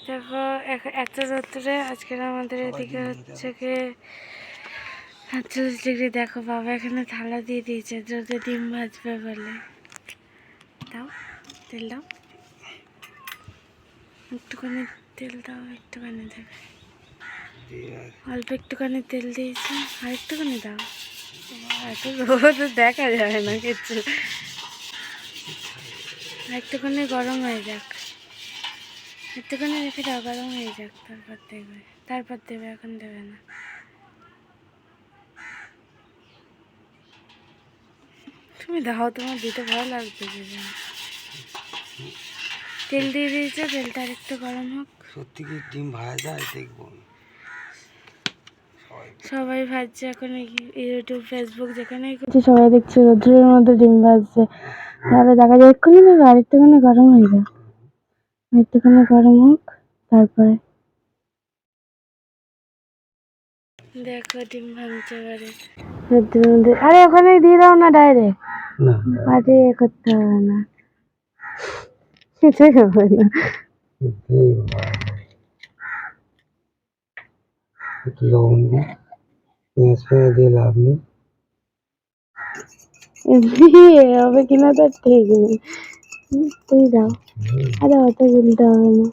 দেখো এত রোদ্দুরে আজকের আমাদের এদিকে হচ্ছে গিয়ে 48 ডিগ্রি। দেখো বাবা এখানে থালা দিয়ে দিয়েছে রোদে ডিম ভাজবে বলে। দাও তেল দাও, একটুখানি তেল দাও, একটুখানি দেবে, অল্প একটুখানি তেল দিয়েছি, আর একটুখানি দাও। এত রোদ দেখা যায় না কিছু, একটুখানি গরম হয়ে যাক, একটুখানি রেখে দাও, গরম হয়ে যাক, তারপর দেবে, তারপর দেবে, এখন দেবে না। তুমি দাও, তোমার দিতে ভালো লাগবে। তেল দিয়ে দিয়েছে, তেলটা আর একটু গরম হোক। সত্যি কি ডিম ভাজা যায় দেখবো। সবাই ভাজছে এখন, ইউটিউব ফেসবুক যেখানেই করছি সবাই দেখছে রোদ্রের মধ্যে ডিম ভাজছে। তাহলে দেখা যায় এক্ষুনি দেবে, আর একটুখানি গরম হয়ে যাক, একটুখানি গরম হোক তারপরে। দেখো ডিম ভাঙছে এবারে রোদ্রের মধ্যে। আরে ওখানেই দিয়ে দাও না ডাইরেক্ট, আরে করতে হবে না, কিছুই হবে না। একটু লবণ দিই, পেঁয়াজ ফেঁয়াজ দিয়ে লাভ নেই। হবে কিনা তো ঠিক নেই, তুই দাও। আরে অত গুলতে হবে না।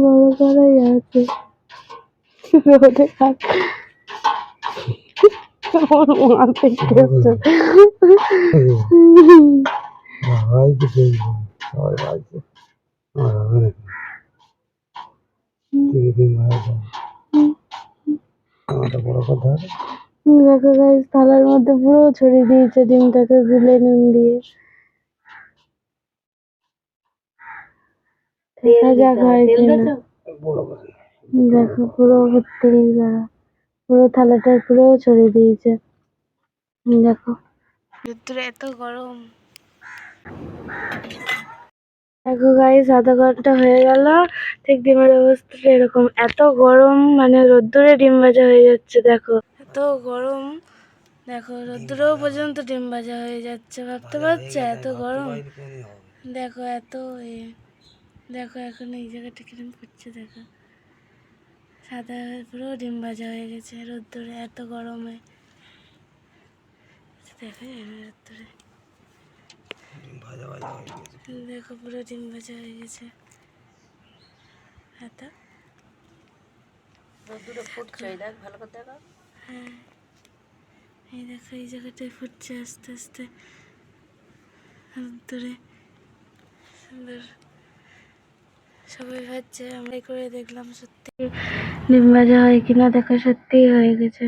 বড় করাই আছে রোদে থাক। আমার মাথা খেয়েছে। সবাই তো দেখবো, সবাই ভাজছে, আমার হবে না। ডিম ভাজা আমারটা বড় কথা। দেখো গাইস থালার মধ্যে পুরো ছড়িয়ে দিয়েছে ডিমটাকে গুলে নুন দিয়ে। দেখা যাক হয় কিনা। দেখো পুরো ভর্তি পুরো থালাটা পুরো ছড়িয়ে দিয়েছে। দেখো ভিতরে এত গরম। দেখো গাইস আধা ঘন্টা হয়ে গেল, ঠিক ডিমের অবস্থাটা এরকম, এত গরম, মানে রোদ্দুরে ডিম ভাজা হয়ে যাচ্ছে। দেখো এত গরম, দেখো রোদ্দুরেও পর্যন্ত ডিম ভাজা হয়ে যাচ্ছে, ভাবতে পারছো এত গরম। দেখো এত দেখো এখন এই জায়গাটা কিরম করছে, দেখো সাদা পুরো ডিম ভাজা হয়ে গেছে রোদ্দুরে, এত গরমে দেখা যায় না রোদ্দুরে। দেখো পুরো ডিম ভাজা হয়ে গেছে, এত রোদ্দুরে ফুটছে, দেখ ভালো করে দেখো। হ্যাঁ এই দেখো এই জায়গাটায় ফুটছে আস্তে আস্তে রোদ্দুরে, সুন্দর। সবাই ভাজছে, আমরা করে দেখলাম সত্যি ডিম ভাজা হয় কিনা। দেখো সত্যিই হয়ে গেছে।